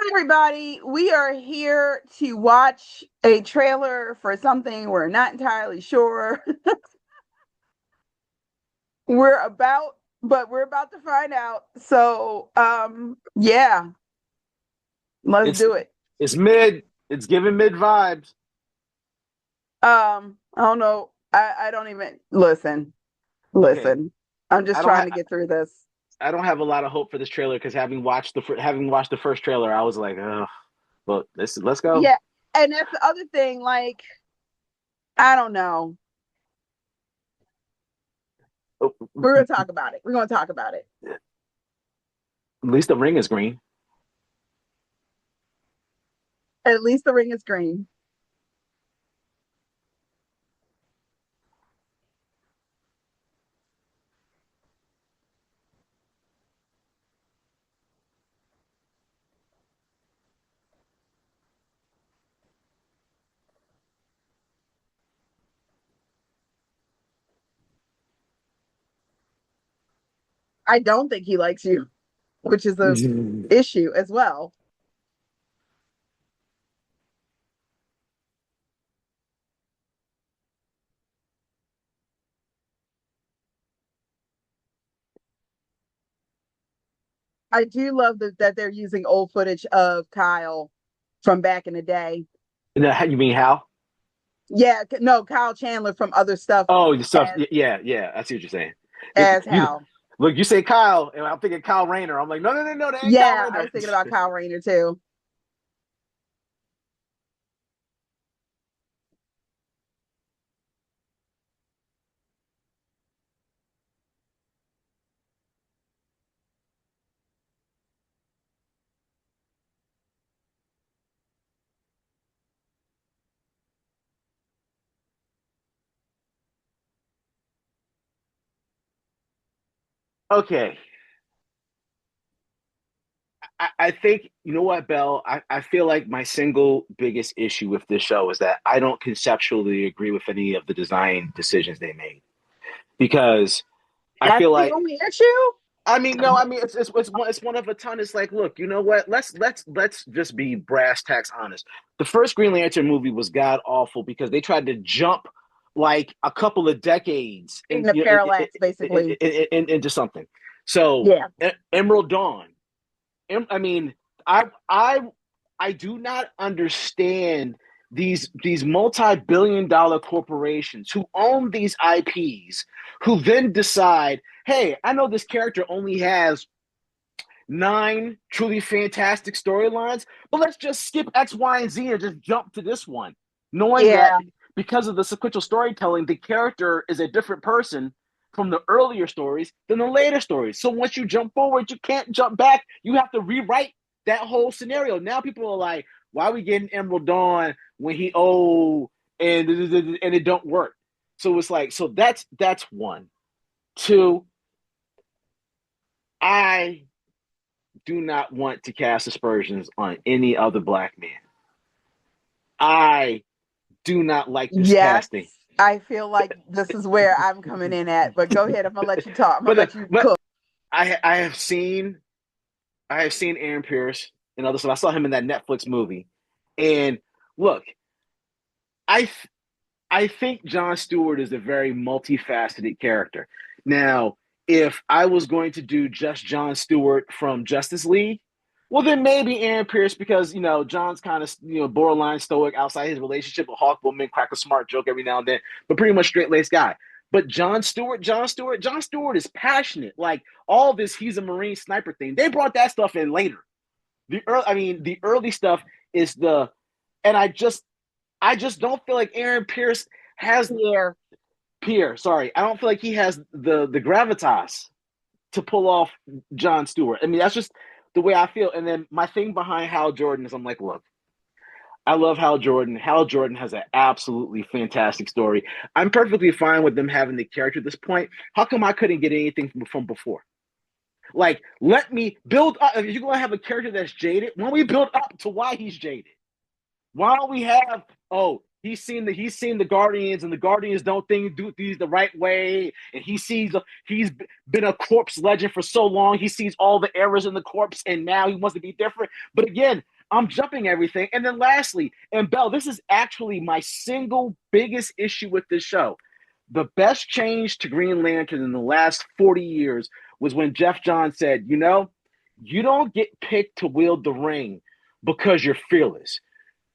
Everybody, we are here to watch a trailer for something we're not entirely sure we're about to find out. So, yeah, let's It's do it. it's mid. It's giving mid vibes. I don't know. I don't even listen. Okay, Listen. I'm just I don't trying have to get through this. I don't have a lot of hope for this trailer because having watched the first trailer, I was like, oh, but let's go. Yeah, and that's the other thing. Like, I don't know. Oh, We're gonna talk about it. We're gonna talk about it. at least the ring is green. At least the ring is green. I don't think he likes you, which is a issue as well. I do love that they're using old footage of Kyle from back in the day. You mean how? Yeah, no, Kyle Chandler from other stuff Oh, the stuff. as Yeah, yeah. I see what you're saying. as You Hal. look. You say Kyle, and I'm thinking Kyle Rayner. I'm like, no, no, no, no. That ain't Kyle Yeah, I Rayner. was thinking about Kyle Rayner too. Okay. I think you know what, Bell. I feel like my single biggest issue with this show is that I don't conceptually agree with any of the design decisions they made because I That's feel the like only issue. I mean no I mean it's one of a ton. It's like look, you know what? Let's just be brass tacks honest. The first Green Lantern movie was god awful because they tried to jump like a couple of decades In and the parallax, basically. into something. So Yeah. Emerald Dawn I mean, I I I do not understand these multi-billion-dollar corporations who own these IPs who then decide, hey, I know this character only has nine truly fantastic storylines, but let's just skip X, Y, and Z and just jump to this one, knowing that Yeah. because of the sequential storytelling, the character is a different person from the earlier stories than the later stories. So once you jump forward, you can't jump back. You have to rewrite that whole scenario. Now people are like, why are we getting Emerald Dawn when he and it don't work? So it's like, so that's one. Two, I do not want to cast aspersions on any other black man. I do not like this Yes. casting. I feel like this is where I'm coming in at, but go ahead. I'm gonna let you talk. I'm gonna But let you but cook. I have seen Aaron Pierce and other stuff. I saw him in that Netflix movie, and look, I I think Jon Stewart is a very multifaceted character. Now, if I was going to do just Jon Stewart from Justice League, well, then maybe Aaron Pierce because John's kind of borderline stoic outside his relationship with Hawkwoman, crack a smart joke every now and then, but pretty much straight laced guy. But Jon Stewart is passionate. Like all this, he's a Marine sniper thing. They brought that stuff in later. The early stuff is and I just don't feel like Aaron Pierce has Here. Pierre. Sorry, I don't feel like he has the gravitas to pull off Jon Stewart. I mean, that's just the way I feel. And then my thing behind Hal Jordan is, I'm like, look, I love Hal Jordan. Hal Jordan has an absolutely fantastic story. I'm perfectly fine with them having the character at this point. How come I couldn't get anything from before? Like, let me build up. If you're going to have a character that's jaded, why don't we build up to why he's jaded? Why don't we have he's seen the Guardians and the Guardians don't think do things the right way and he's been a corpse legend for so long he sees all the errors in the corpse and now he wants to be different. But again, I'm jumping everything. And then lastly, and Belle, this is actually my single biggest issue with this show. The best change to Green Lantern in the last 40 years was when Jeff Johns said, you don't get picked to wield the ring because you're fearless.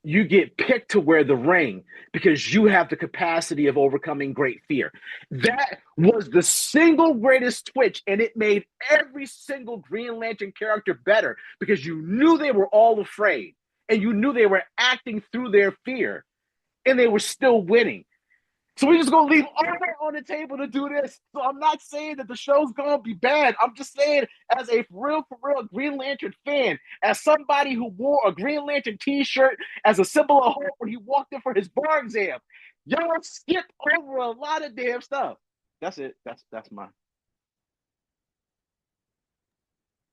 You get picked to wear the ring because you have the capacity of overcoming great fear. That was the single greatest twitch, and it made every single Green Lantern character better because you knew they were all afraid and you knew they were acting through their fear and they were still winning. So we're just gonna leave all that on the table to do this. So I'm not saying that the show's gonna be bad. I'm just saying, as a for real Green Lantern fan, as somebody who wore a Green Lantern T-shirt as a symbol of hope when he walked in for his bar exam, y'all skipped over a lot of damn stuff. That's it. That's mine.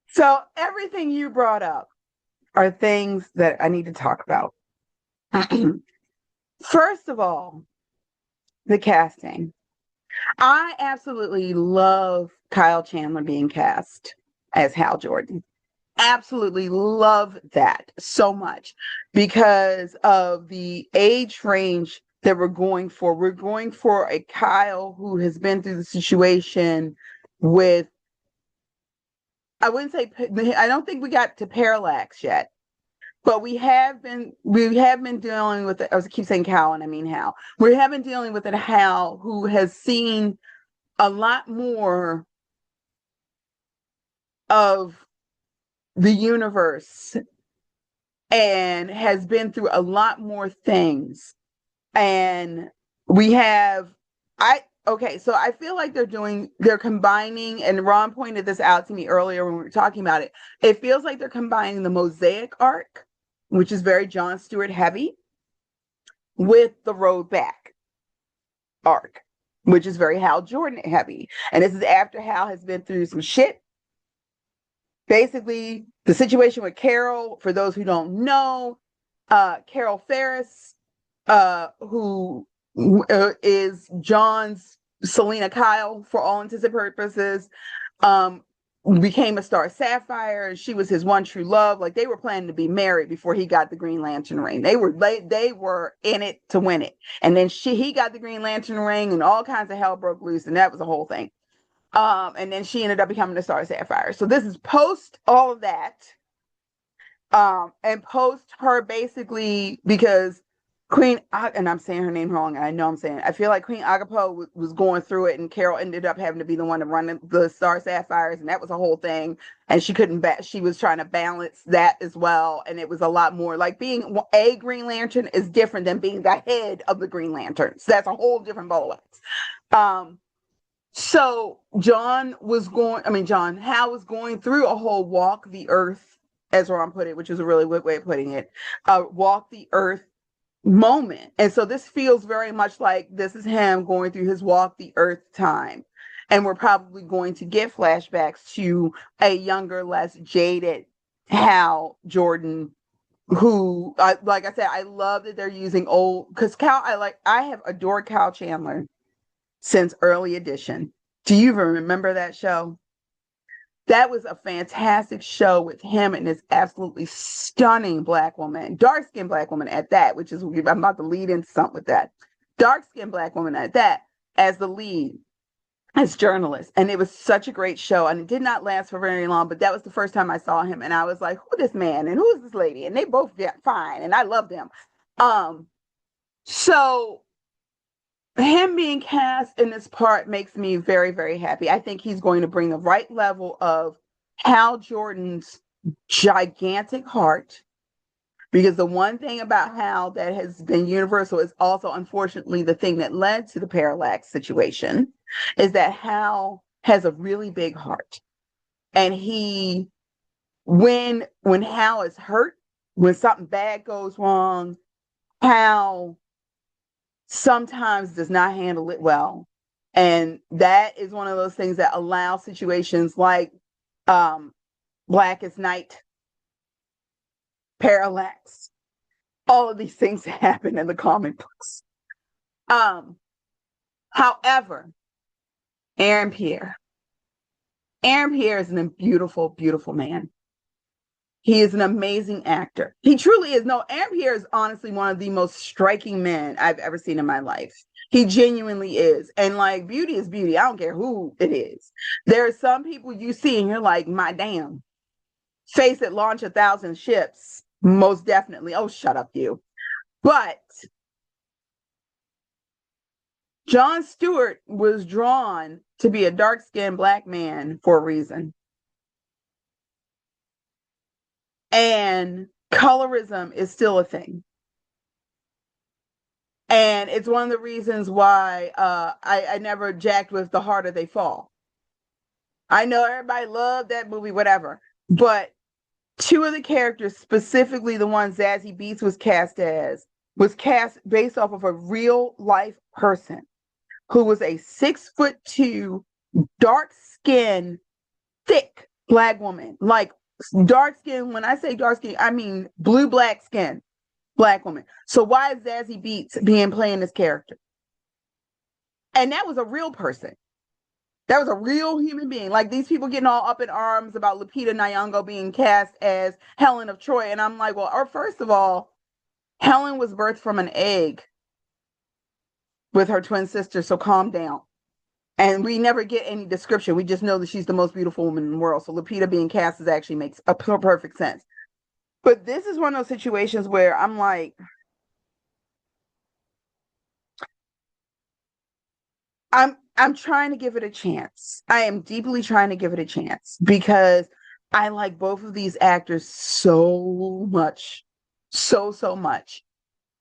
So everything you brought up are things that I need to talk about. First of all, the casting. I absolutely love Kyle Chandler being cast as Hal Jordan. Absolutely love that so much because of the age range that we're going for. We're going for a Kyle who has been through the situation with, I wouldn't say, I don't think we got to Parallax yet, but we have been dealing with it. I keep saying Cal and I mean Hal. We have been dealing with a Hal who has seen a lot more of the universe and has been through a lot more things. And we have, so I feel like they're combining, and Ron pointed this out to me earlier when we were talking about it. It feels like they're combining the Mosaic arc, which is very John Stewart heavy, with the Road Back arc, which is very Hal Jordan heavy. And this is after Hal has been through some shit. Basically, the situation with Carol, for those who don't know, Carol Ferris, who is John's Selena Kyle for all intents and purposes, became a Star Sapphire. She was his one true love. Like, they were planning to be married before he got the Green Lantern ring. They were in it to win it. And then he got the Green Lantern ring, and all kinds of hell broke loose, and that was the whole thing. And then she ended up becoming the Star Sapphire. So this is post all of that. And post her basically, because Queen, and I'm saying her name wrong, and I know I'm saying it. I feel like Queen Agapo was going through it, and Carol ended up having to be the one to run the Star Sapphires, and that was a whole thing. And she couldn't, she was trying to balance that as well, and it was a lot more like being a Green Lantern is different than being the head of the Green Lanterns. That's a whole different ball of wax. So Hal was going through a whole walk the earth, as Ron put it, which is a really good way of putting it, walk the earth moment. And so this feels very much like this is him going through his walk the earth time. And we're probably going to get flashbacks to a younger, less jaded Hal Jordan, who, like I said, I love that they're using old, because I have adored Kyle Chandler since Early Edition. Do you even remember that show? That was a fantastic show with him and this absolutely stunning black woman, dark-skinned black woman at that, which is, I'm about to lead into something with that. Dark-skinned black woman at that as the lead, as journalist. And it was such a great show. And it did not last for very long, but that was the first time I saw him. And I was like, who is this man? And who is this lady? And they both get fine. And I loved them. So him being cast in this part makes me very, very happy. I think he's going to bring the right level of Hal Jordan's gigantic heart, because the one thing about Hal that has been universal is also, unfortunately, the thing that led to the Parallax situation, is that Hal has a really big heart. And when Hal is hurt, when something bad goes wrong, Hal sometimes does not handle it well. And that is one of those things that allow situations like Blackest Night, Parallax, all of these things happen in the comic books. However, Aaron Pierre is a beautiful, beautiful man. He is an amazing actor. He truly is. No, Aaron Pierre is honestly one of the most striking men I've ever seen in my life. He genuinely is. And like, beauty is beauty. I don't care who it is. There are some people you see and you're like, my damn, face that launch 1,000 ships. Most definitely. Oh, shut up, you. But Jon Stewart was drawn to be a dark-skinned black man for a reason. And colorism is still a thing. And it's one of the reasons why I never jacked with The Harder They Fall. I know everybody loved that movie, whatever. But two of the characters, specifically the one Zazie Beetz was cast based off of a real life person who was a 6'2", dark-skinned, thick black woman. Like dark skin, when I say dark skin, I mean blue-black skin black woman. So why is Zazie Beetz playing this character? And that was a real person. That was a real human being. Like these people getting all up in arms about Lupita Nyong'o being cast as Helen of Troy. And I'm like, well, first of all, Helen was birthed from an egg with her twin sister. So calm down. And we never get any description. We just know that she's the most beautiful woman in the world. So Lupita being cast actually makes a perfect sense. But this is one of those situations where I'm like, I'm trying to give it a chance. I am deeply trying to give it a chance because I like both of these actors so much. So much.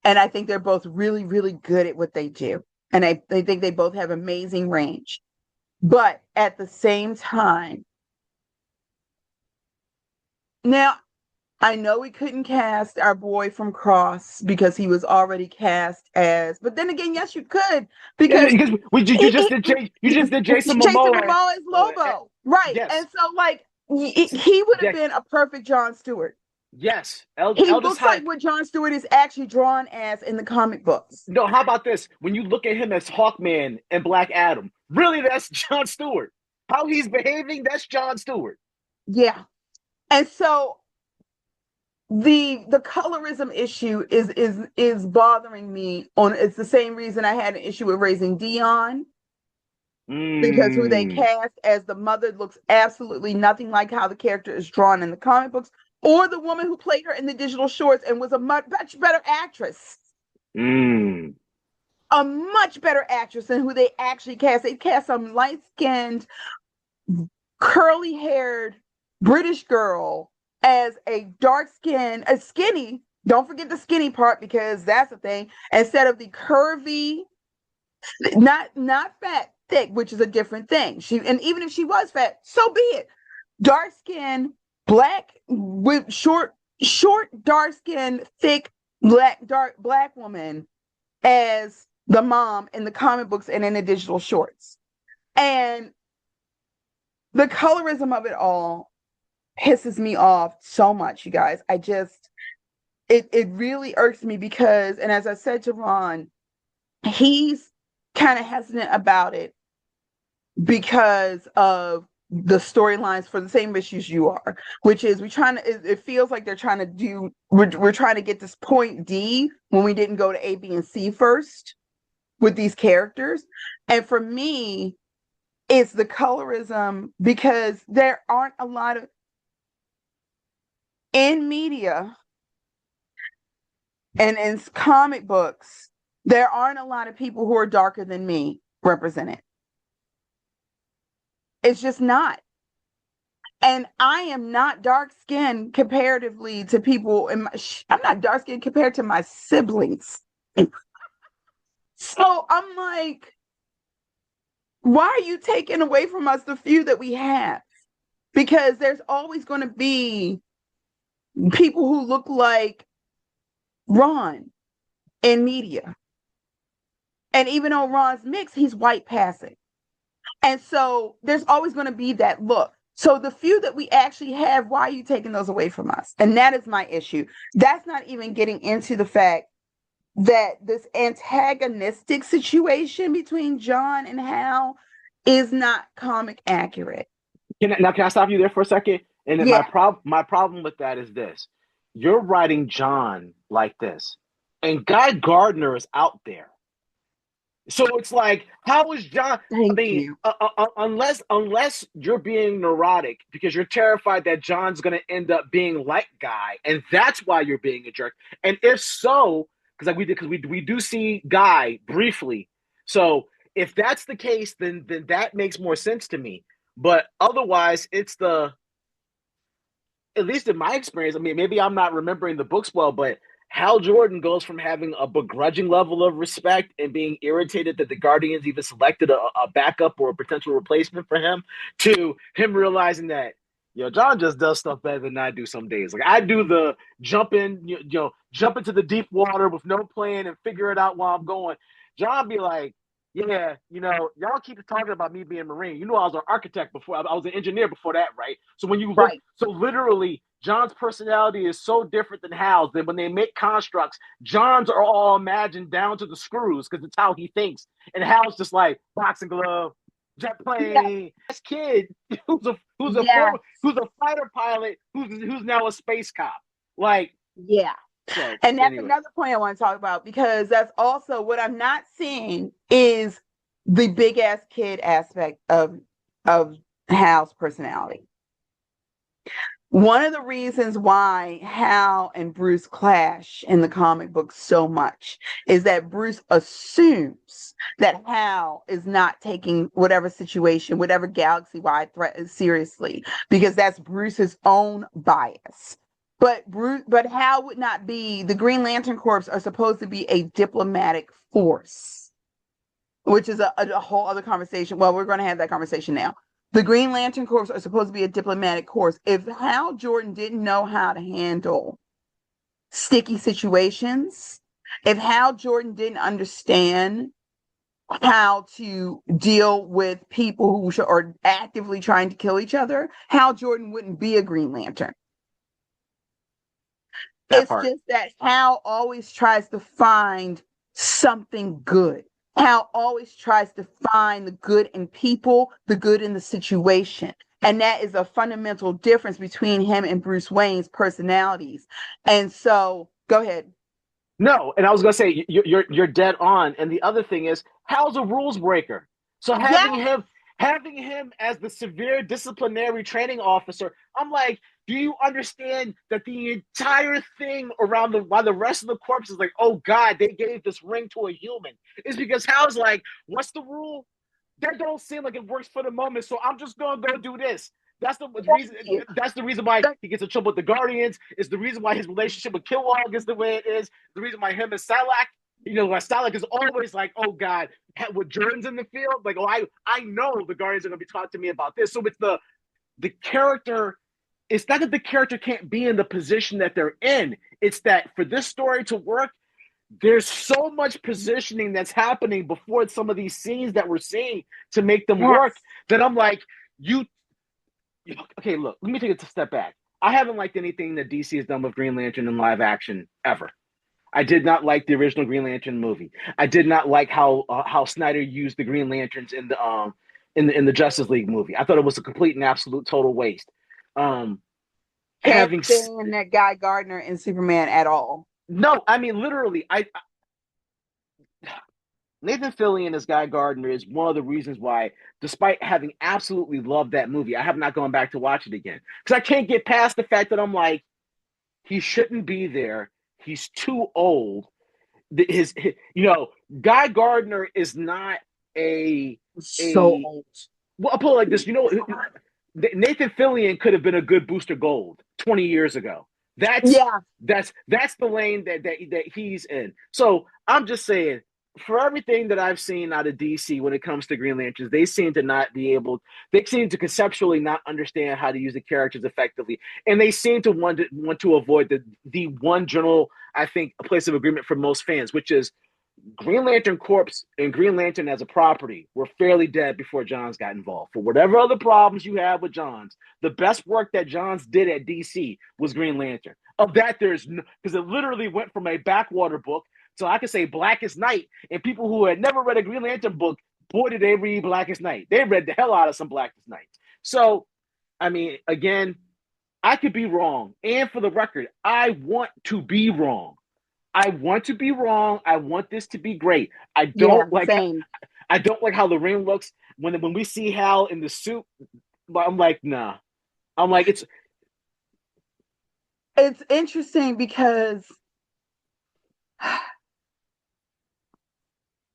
And I think they're both really, really good at what they do. And I think they both have amazing range. But at the same time, now I know we couldn't cast our boy from Cross because he was already cast as, but then again, yes, you could because you just did Jason Momoa as Lobo, right? Yes. And so like he would have been a perfect Jon Stewart. Yes, he looks like what Jon Stewart is actually drawn as in the comic books. No, how about this? When you look at him as Hawkman and Black Adam, really, that's Jon Stewart. How he's behaving, that's Jon Stewart. Yeah, and so the colorism issue is bothering me. It's the same reason I had an issue with Raising Dion. Because who they cast as the mother looks absolutely nothing like how the character is drawn in the comic books, or the woman who played her in the digital shorts and was a much better actress. A much better actress than who they actually cast. They cast some light-skinned, curly-haired British girl as a dark-skinned, a skinny, don't forget the skinny part because that's the thing, instead of the curvy, not fat, thick, which is a different thing. And even if she was fat, so be it. Dark skin, black with short, dark skin, thick, dark black woman as the mom in the comic books and in the digital shorts. And the colorism of it all pisses me off so much, you guys. It really irks me because, and as I said to Ron, he's kind of hesitant about it because of the storylines for the same issues you are, which is it feels like they're trying to do, we're trying to get this point D when we didn't go to A, B, and C first with these characters. And for me, it's the colorism because there aren't a lot of, in media and in comic books, there aren't a lot of people who are darker than me represented. It's just not. And I am not dark-skinned comparatively to people. I'm not dark-skinned compared to my siblings. So I'm like, why are you taking away from us the few that we have? Because there's always going to be people who look like Ron in media. And even though Ron's mixed, he's white passing. And so there's always going to be that look. So the few that we actually have, why are you taking those away from us? And that is my issue. That's not even getting into the fact that this antagonistic situation between John and Hal is not comic accurate. Can I stop you there for a second? And then Yeah. my problem with that is this: you're writing John like this, and Guy Gardner is out there. So it's like, how is John? I Thank mean, you. unless you're being neurotic because you're terrified that John's going to end up being like Guy, and that's why you're being a jerk. And if so, because we do see Guy briefly. So if that's the case, then that makes more sense to me. But otherwise, it's the at least in my experience. I mean, maybe I'm not remembering the books well, but Hal Jordan goes from having a begrudging level of respect and being irritated that the Guardians even selected a backup or a potential replacement for him to him realizing that, John just does stuff better than I do some days. Like I do the jump into the deep water with no plan and figure it out while I'm going. John be like, yeah, y'all keep talking about me being Marine. I was an architect before. I was an engineer before that, right? So when you look, Right. so literally, John's personality is so different than Hal's that when they make constructs, John's are all imagined down to the screws because it's how he thinks, and Hal's just like boxing glove, jet Yeah. plane. This kid Yes. who's a fighter pilot who's now a space cop. Like Yeah. so. And that's Anyway, another point I want to talk about because that's also what I'm not seeing is the big ass kid aspect of Hal's personality. One of the reasons why Hal and Bruce clash in the comic book so much is that Bruce assumes that Hal is not taking whatever situation, whatever galaxy-wide threat seriously, because that's Bruce's own bias. But Hal would not be. The Green Lantern Corps are supposed to be a diplomatic force, which is a whole other conversation. Well, we're going to have that conversation now. The Green Lantern Corps are supposed to be a diplomatic corps. If Hal Jordan didn't know how to handle sticky situations, if Hal Jordan didn't understand how to deal with people who are actively trying to kill each other, Hal Jordan wouldn't be a Green Lantern. that It's part. just that Hal always tries to find something good. Hal always tries to find the good in people, the good in the situation. And that is a fundamental difference between him and Bruce Wayne's personalities. And so, go ahead. No, and I was gonna say you're dead on. And the other thing is, Hal's a rules breaker. So Yeah, having him as the severe disciplinary training officer, I'm like, do you understand that the entire thing around why the rest of the corpse is like, oh God, they gave this ring to a human, is because Hal's like, what's the rule? That don't seem like it works for the moment, so I'm just gonna go do this. That's the reason. thank you. That's the reason why he gets in trouble with the Guardians. Is the reason why his relationship with Kilowog is the way it is. The reason why him and Salak, why Salak is always like, oh God, with Jordan's in the field, like, oh, I know the Guardians are gonna be talking to me about this. So it's the character. It's not that the character can't be in the position that they're in. It's that for this story to work, there's so much positioning that's happening before some of these scenes that we're seeing to make them Yes. work that I'm like, you okay, look, let me take a step back. I haven't liked anything that DC has done with Green Lantern in live action ever. I did not like the original Green Lantern movie. I did not like how Snyder used the Green Lanterns in the Justice League movie. I thought it was a complete and absolute total waste. Um, Can't having stand that guy Gardner in Superman at all. no, I mean literally, I Nathan Fillion as Guy Gardner is one of the reasons why, despite having absolutely loved that movie, I have not gone back to watch it again because I can't get past the fact that I'm like, he shouldn't be there. He's too old. His Guy Gardner is not So a. old. Well, I'll put it like this. Nathan Fillion could have been a good Booster Gold 20 years ago. That's Yeah. that's the lane that he's in. So I'm just saying, for everything that I've seen out of DC when it comes to Green Lanterns, they seem to not be able. They seem to conceptually not understand how to use the characters effectively, and they seem to want to avoid the one general, I think, a place of agreement for most fans, which is Green Lantern Corps and Green Lantern as a property were fairly dead before Johns got involved. For whatever other problems you have with Johns, the best work that Johns did at DC was Green Lantern. Of that, there's no, because it literally went from a backwater book, so I could say Blackest Night, and people who had never read a Green Lantern book, boy, did they read Blackest Night. They read the hell out of some Blackest Night. So, I mean, again, I could be wrong. And for the record, I want to be wrong. I want to be wrong. I want this to be great. Yeah, same. I don't like how the ring looks when we see Hal in the suit. I'm like, nah. I'm like, It's interesting because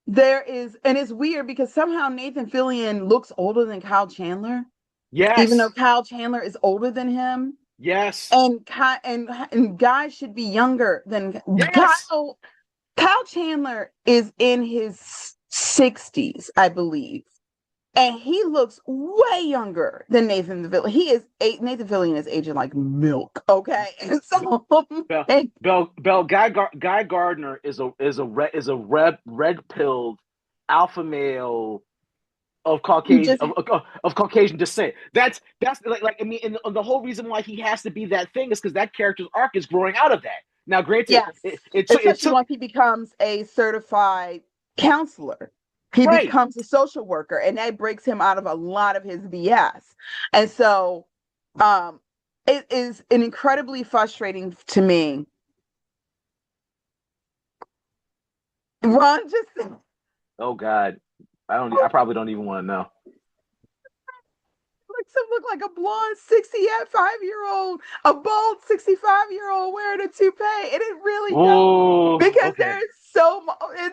there is, and it's weird because somehow Nathan Fillion looks older than Kyle Chandler, even though yes, Kyle Chandler is older than him. yes, And guys should be younger than yes. Kyle. Kyle Chandler is in his 60s, I believe. And he looks way younger than Nathan Fillion. Nathan Fillion is aging like milk. Okay. And so Bell, and Guy Gardner is a red pilled alpha male of he Caucasian just of Caucasian descent. That's like I mean, and the whole reason why he has to be that thing is because that character's arc is growing out of that. Now, granted, yes. it Especially took once he becomes a certified counselor. He right. becomes a social worker, and that breaks him out of a lot of his BS. And so um it is an incredibly frustrating to me. Ron just Oh God, I don't. I probably don't even want to know. makes him look like a blonde 65-year-old, a bald 65-year-old wearing a toupee, and it really does. Oh, Because okay.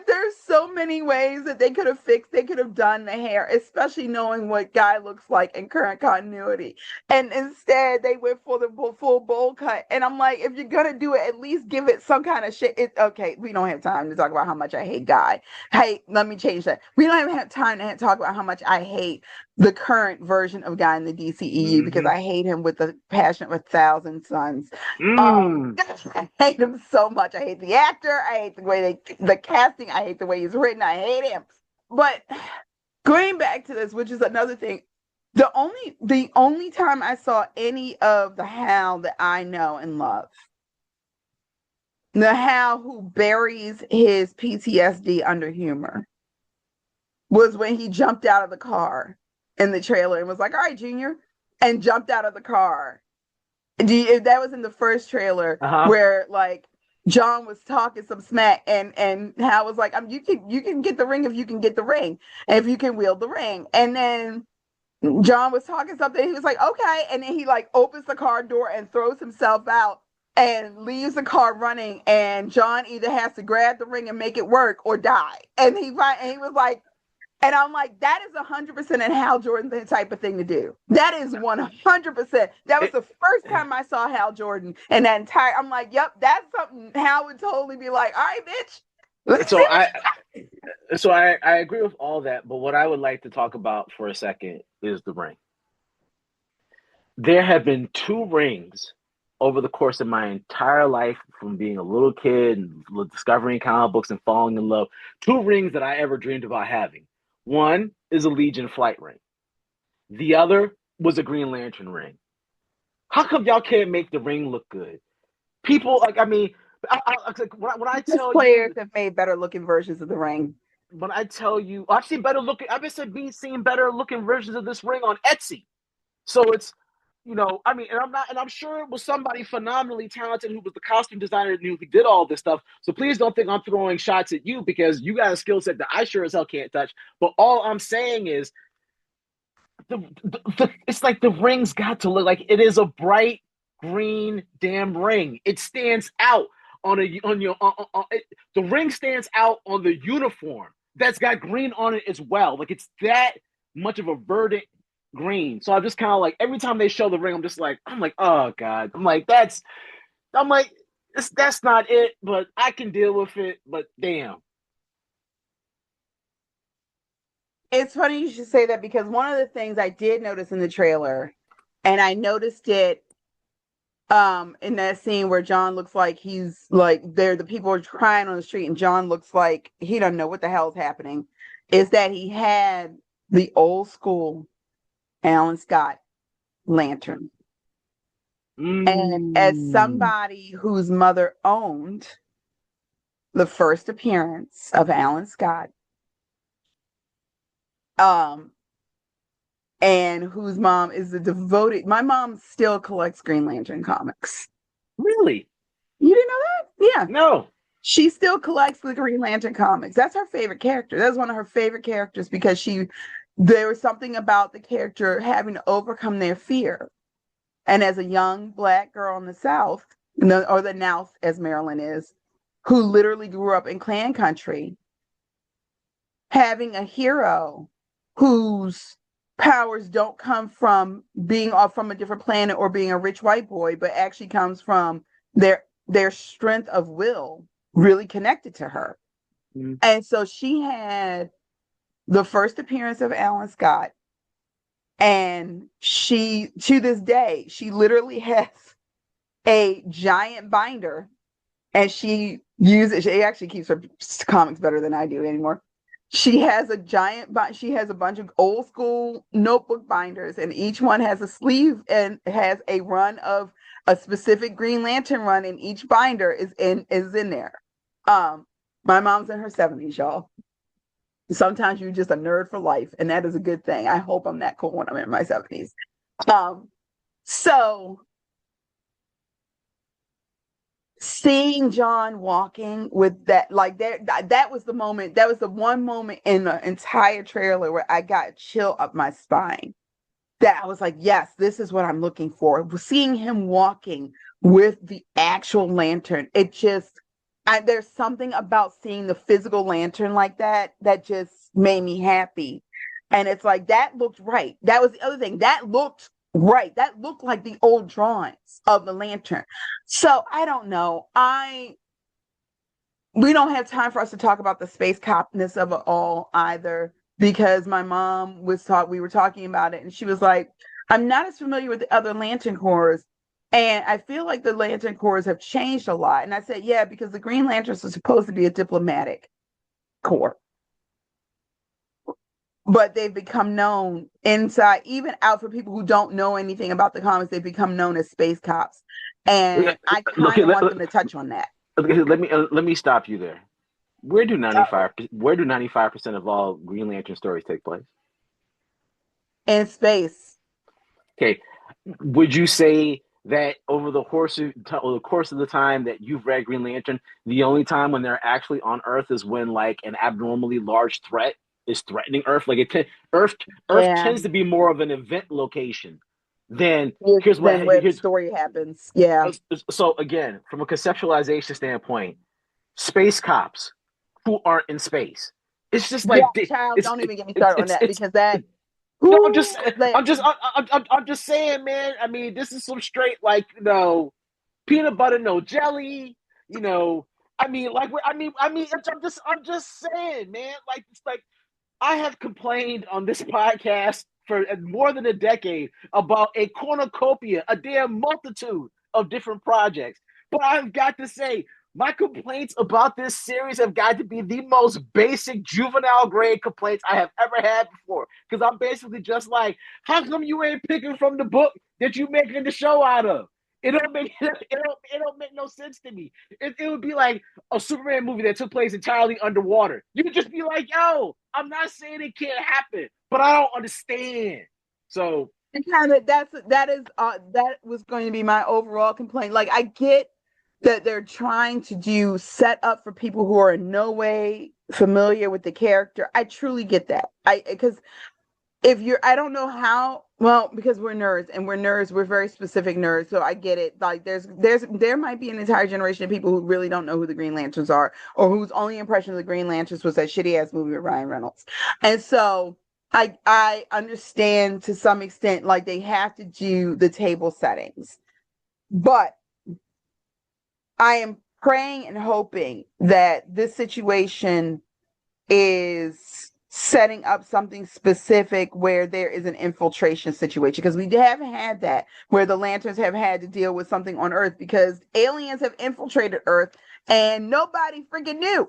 there's so many ways that they could have fixed, they could have done the hair, especially knowing what Guy looks like in current continuity. And instead, they went for the full bowl cut. And I'm like, if you're gonna do it, at least give it some kind of shit. Okay, we don't have time to talk about how much I hate Guy. Hey, let me change that. We don't even have time to talk about how much I hate the current version of Guy in the DCEU because Mm-hmm. I hate him with the passion of 1,000 suns. Mm. I hate him so much. I hate the actor. I hate the way the casting. I hate the way he's written. I hate him. But going back to this, which is another thing, the only time I saw any of the Hal that I know and love, the Hal who buries his PTSD under humor, was when he jumped out of the car in the trailer and was like, "All right, Junior," and jumped out of the car. That was in the first trailer Uh-huh. where like John was talking some smack and Hal was like, you can get the ring if you can get the ring and if you can wield the ring." And then John was talking something. He was like, "Okay," and then he like opens the car door and throws himself out and leaves the car running. And John either has to grab the ring and make it work or die. And he was like, and I'm like, that is 100% an Hal Jordan type of thing to do. That is 100%. That was It, the first time I saw Hal Jordan, and that entire. I'm like, yep, that's something Hal would totally be like, "All right, bitch, let's so finish." I I agree with all that, but what I would like to talk about for a second is the ring. There have been two rings over the course of my entire life, from being a little kid and discovering comic books and falling in love. Two rings that I ever dreamed about having. One is a Legion flight ring. The other was a Green Lantern ring. How come y'all can't make the ring look good? People like, I mean, when I tell Players you, have made better looking versions of the ring. when I tell you, I've seen better looking. I've been seeing better looking versions of this ring on Etsy. So it's, I mean, and I'm sure it was somebody phenomenally talented who was the costume designer who did all this stuff. So please don't think I'm throwing shots at you, because you got a skill set that I sure as hell can't touch. But all I'm saying is it's like the ring's got to look like it is a bright green damn ring. It stands out the ring stands out on the uniform that's got green on it as well. Like, it's that much of a verdant green. So I'm just kind of like, every time they show the ring, I'm like, oh God. I'm like, that's not it, but I can deal with it. But damn. It's funny you should say that because one of the things I did notice in the trailer, and I noticed it in that scene where John looks like he's like the people are crying on the street and John looks like he doesn't know what the hell's happening, is that he had the old school Alan Scott lantern. And as Mm. somebody whose mother owned the first appearance of Alan Scott, um and whose mom is a devoted. My mom still collects Green Lantern comics. Really? You didn't know that? Yeah. No. She still collects the Green Lantern comics. That's her favorite character. That's one of her favorite characters because there was something about the character having to overcome their fear. And as a young Black girl in the South, or the North as Maryland is, who literally grew up in Klan country, having a hero whose powers don't come from being off from a different planet or being a rich white boy, but actually comes from their strength of will really connected to her. Mm-hmm. And so she had the first appearance of Alan Scott. And she, to this day, she literally has a giant binder, and she actually keeps her comics better than I do anymore. She has a bunch of old school notebook binders, and each one has a sleeve and has a run of a specific Green Lantern run, and each binder is in there. My mom's in her 70s, y'all. Sometimes you're just a nerd for life, and that is a good thing. I hope I'm that cool when I'm in my 70s. So seeing John walking with that, like that was the moment. That was the one moment in the entire trailer where I got a chill up my spine. That I was like, yes, this is what I'm looking for. Seeing him walking with the actual lantern, it just, there's something about seeing the physical lantern like that just made me happy. And it's like, that looked right. That was the other thing. That looked right. That looked like the old drawings of the lantern. So I don't know. We don't have time for us to talk about the space copness of it all either, because my mom we were talking about it, and she was like, I'm not as familiar with the other Lantern Corps, and I feel like the Lantern Corps have changed a lot. And I said, yeah, because the Green Lanterns are supposed to be a diplomatic corps, but they've become known inside, even out for people who don't know anything about the comics, they've become known as space cops. And I kind of want them to touch on that. Let me stop you there. Where do 95% of all Green Lantern stories take place? In space. Okay. Would you say that over the course of the time that you've read Green Lantern, the only time when they're actually on Earth is when like an abnormally large threat is threatening Earth? Like Earth tends to be more of an event location than where the story happens. Yeah. So again, from a conceptualization standpoint, space cops who aren't in space. It's just like, don't even get me started on that, because that. No, I'm just saying, man. I mean, this is some straight, like, peanut butter, no jelly. I mean, I'm just saying, man. Like, it's like I have complained on this podcast for more than a decade about a cornucopia, a damn multitude of different projects. But I've got to say, my complaints about this series have got to be the most basic juvenile grade complaints I have ever had before. Because I'm basically just like, how come you ain't picking from the book that you making the show out of? It don't make no sense to me. It would be like a Superman movie that took place entirely underwater. You could just be like, yo, I'm not saying it can't happen, but I don't understand. So and kind of that was going to be my overall complaint. Like, I get that they're trying to set up for people who are in no way familiar with the character. I truly get that. Because I don't know how, well, because we're nerds, and we're very specific nerds. So I get it. Like, there might be an entire generation of people who really don't know who the Green Lanterns are, or whose only impression of the Green Lanterns was that shitty ass movie with Ryan Reynolds. And so I understand to some extent, like, they have to do the table settings, but I am praying and hoping that this situation is setting up something specific where there is an infiltration situation, because we haven't had that, where the Lanterns have had to deal with something on Earth, because aliens have infiltrated Earth and nobody freaking knew.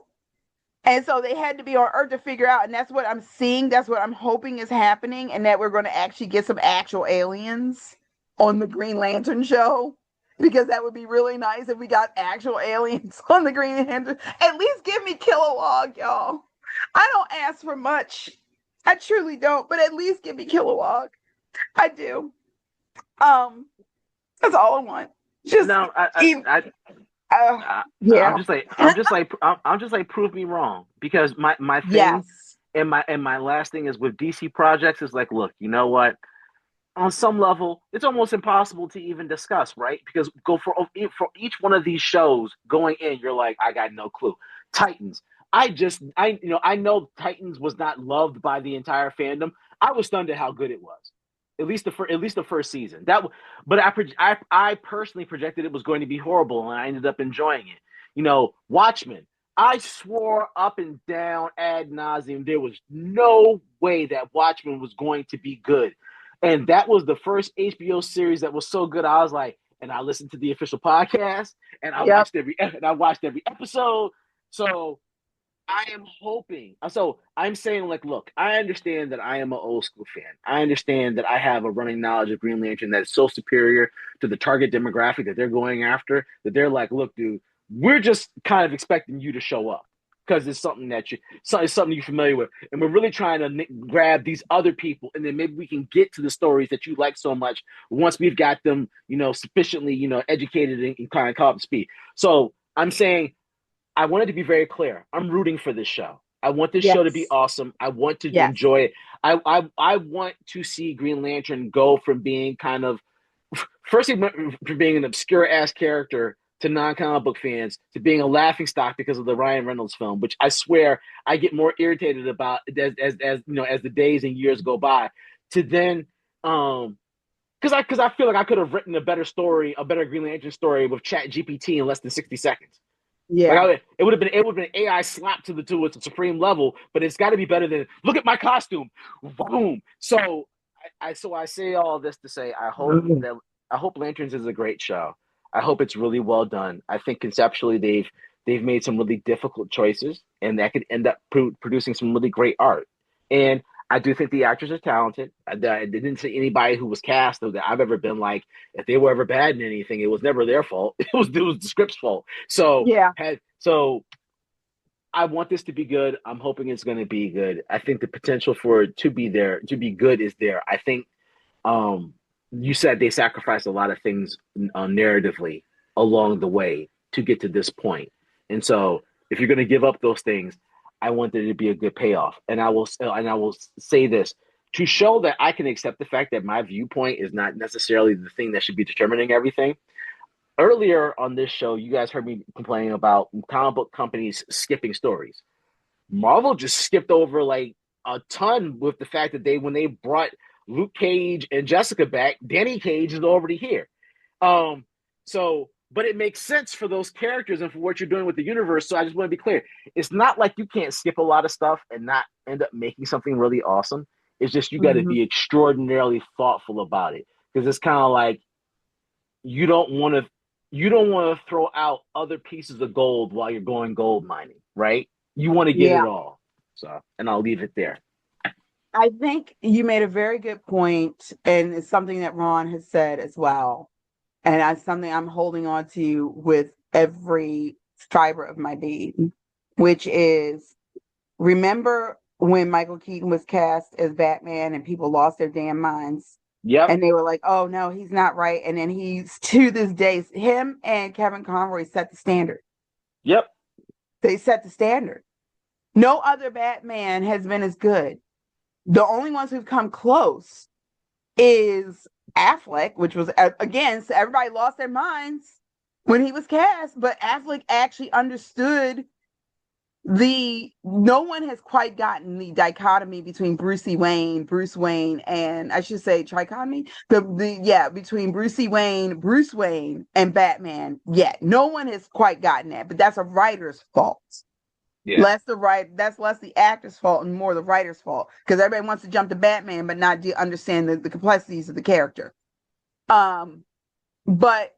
And so they had to be on Earth to figure out, and that's what I'm seeing. That's what I'm hoping is happening, and that we're going to actually get some actual aliens on the Green Lantern show, because that would be really nice if we got actual aliens on the Green Lantern. At least give me Kilowog, y'all. I don't ask for much. I truly don't, but at least give me Kilowog. I do. That's all I want. Just No, even, I'm yeah. just like I'm just like prove me wrong because my thing Yes. and my last thing is with DC projects is like, look, you know what? On some level, it's almost impossible to even discuss, right? Because go for each one of these shows going in, you're like, I got no clue. Titans. I know Titans was not loved by the entire fandom. I was stunned at how good it was. At least the first season. But I personally projected it was going to be horrible, and I ended up enjoying it. Watchmen. I swore up and down ad nauseum there was no way that Watchmen was going to be good, and that was the first HBO series that was so good. I was like, and I listened to the official podcast, and Yep. I watched every episode. So I am hoping. So I'm saying, like, look, I understand that I am an old school fan. I understand that I have a running knowledge of Green Lantern that is so superior to the target demographic that they're going after that they're like, look, dude, we're just kind of expecting you to show up because it's something it's something you're familiar with, and we're really trying to grab these other people, and then maybe we can get to the stories that you like so much once we've got them, sufficiently, educated and kind of caught up to speed. So I'm saying I wanted to be very clear. I'm rooting for this show. I want this show to be Yes. awesome. I want to Yes. enjoy it. I want to see Green Lantern go from being kind of first from being an obscure ass character to non-comic book fans to being a laughing stock because of the Ryan Reynolds film, which I swear I get more irritated about as the days and years go by. To then because I feel like I could have written a better story, a better Green Lantern story with Chat GPT in less than 60 seconds. Yeah. It would have been AI slap to its supreme level, but it's got to be better than look at my costume, boom. So I say all this to say I hope Lanterns is a great show. I hope it's really well done. I think conceptually they've made some really difficult choices, and that could end up producing some really great art. And I do think the actors are talented. I didn't see anybody who was cast that I've ever been like, if they were ever bad in anything, it was never their fault. It was the script's fault. Yeah. So I want this to be good. I'm hoping it's going to be good. I think the potential for it to be there, to be good, is there. I think um, you said they sacrificed a lot of things narratively along the way to get to this point, and so if you're going to give up those things, I want there to be a good payoff. And I will say this to show that I can accept the fact that my viewpoint is not necessarily the thing that should be determining everything. Earlier on this show, you guys heard me complaining about comic book companies skipping stories. Marvel just skipped over like a ton with the fact that when they brought Luke Cage and Jessica back, Danny Cage is already here. Um, but it makes sense for those characters and for what you're doing with the universe. So I just want to be clear. It's not like you can't skip a lot of stuff and not end up making something really awesome. It's just you got to Mm-hmm. be extraordinarily thoughtful about it because it's kind of like you don't want to you don't want to throw out other pieces of gold while you're going gold mining, right? You want to get Yeah. it all. So, and I'll leave it there. I think you made a very good point, and it's something that Ron has said as well. And that's something I'm holding on to with every fiber of my being, which is remember when Michael Keaton was cast as Batman and people lost their damn minds Yep. and they were like, oh no, he's not right. And then he's to this day, him and Kevin Conroy set the standard. Yep. They set the standard. No other Batman has been as good. The only ones who've come close is Affleck, which was again, so everybody lost their minds when he was cast, but Affleck actually understood no one has quite gotten the dichotomy between Bruce Wayne, and I should say trichotomy, between Bruce Wayne, and Batman. Yet no one has quite gotten that, but that's a writer's fault. Yeah. That's less the actor's fault and more the writer's fault because everybody wants to jump to Batman but not understand the complexities of the character. Um,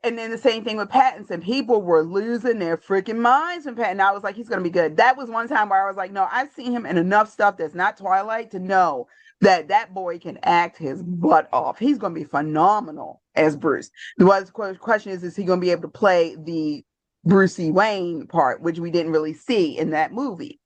and then the same thing with Pattinson. People were losing their freaking minds when Pattinson. I was like, he's gonna be good. That was one time where I was like, no, I've seen him in enough stuff that's not Twilight to know that boy can act his butt off. He's gonna be phenomenal as Bruce. The question is he gonna be able to play the Brucey Wayne part, which we didn't really see in that movie.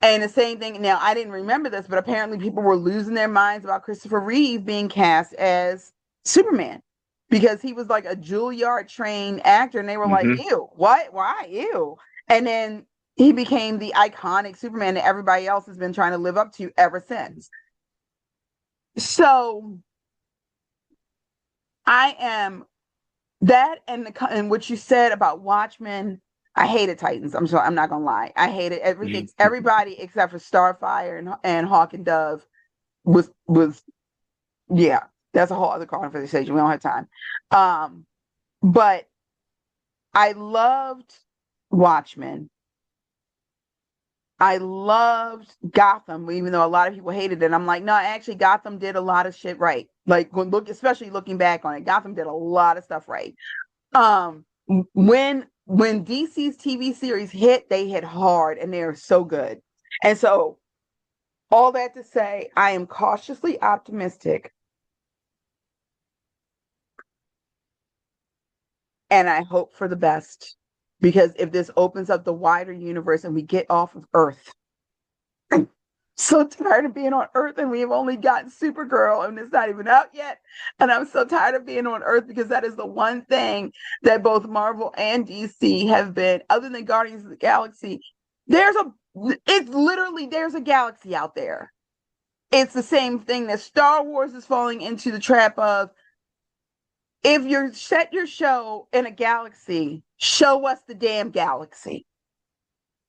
And the same thing. Now, I didn't remember this, but apparently people were losing their minds about Christopher Reeve being cast as Superman because he was like a Juilliard trained actor, and they were like, Mm-hmm. "Ew, what? Why? Ew!" And then he became the iconic Superman that everybody else has been trying to live up to ever since. So I am that, and what you said about Watchmen. I hated Titans. I'm sorry. I'm not gonna lie. I hated everything. Everybody except for Starfire and Hawk and Dove was yeah. That's a whole other conversation. We don't have time. But I loved Watchmen. I loved Gotham, even though a lot of people hated it. I'm like, no, actually, Gotham did a lot of shit right. Like, especially looking back on it, Gotham did a lot of stuff right. Um, when DC's TV series hit, they hit hard, and they're so good. And so, all that to say, I am cautiously optimistic, and I hope for the best. Because if this opens up the wider universe and we get off of Earth, so tired of being on Earth, and we have only gotten Supergirl and it's not even out yet. And I'm so tired of being on Earth because that is the one thing that both Marvel and DC have been, other than Guardians of the Galaxy. It's literally, there's a galaxy out there. It's the same thing that Star Wars is falling into the trap of. If you set your show in a galaxy, show us the damn galaxy.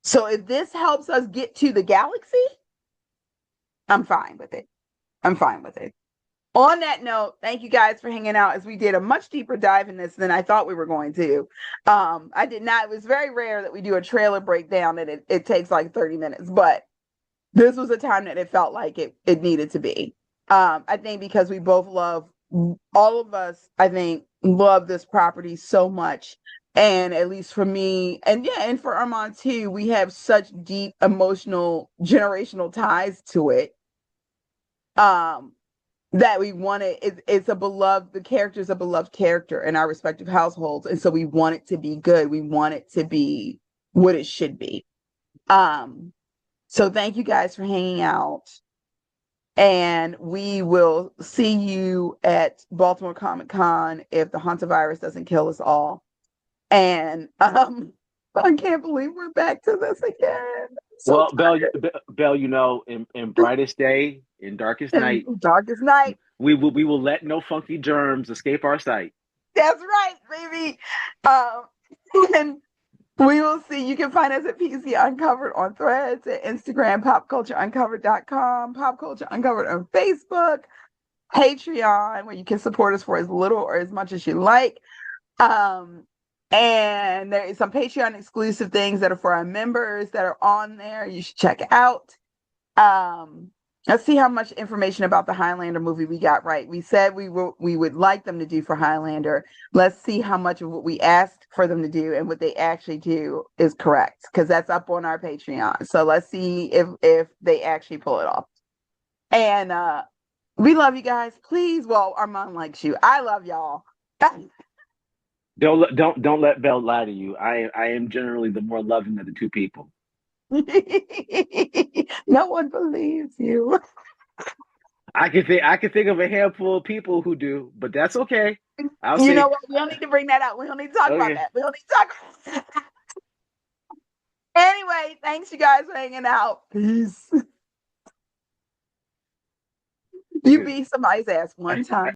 So if this helps us get to the galaxy, I'm fine with it. I'm fine with it. On that note, thank you guys for hanging out as we did a much deeper dive in this than I thought we were going to. I did not, it was very rare that we do a trailer breakdown and it takes like 30 minutes, but this was a time that it felt like it needed to be. I think because we both love, all of us, I think, love this property so much. And at least for me, and yeah, and for Armand too, we have such deep emotional generational ties to it. Um, that we want it's a beloved, the character is a beloved character in our respective households. And so we want it to be good. We want it to be what it should be. So thank you guys for hanging out. And we will see you at Baltimore Comic Con if the hantavirus doesn't kill us all. And I can't believe we're back to this again. So Well, Bell, in brightest day, in darkest and night, darkest night. we will let no funky germs escape our sight. That's right, baby. Um, and we will see. You can find us at PC Uncovered on Threads, at Instagram, popcultureuncovered.com, Pop Culture Uncovered on Facebook, Patreon, where you can support us for as little or as much as you like. And there is some Patreon exclusive things that are for our members that are on there. You should check out. Let's see how much information about the Highlander movie we got right. We said we would like them to do for Highlander. Let's see how much of what we asked for them to do and what they actually do is correct, because that's up on our Patreon. So let's see if they actually pull it off. And we love you guys. Please, well, Armand likes you. I love y'all. Don't let Bell lie to you. I am generally the more loving of the two people. No one believes you. I can think of a handful of people who do, but that's okay. I'll You say know what? We don't need to bring that up. We don't need to talk about okay. that. We don't need to talk about that. Anyway, thanks you guys for hanging out. Peace. You beat somebody's ass one time.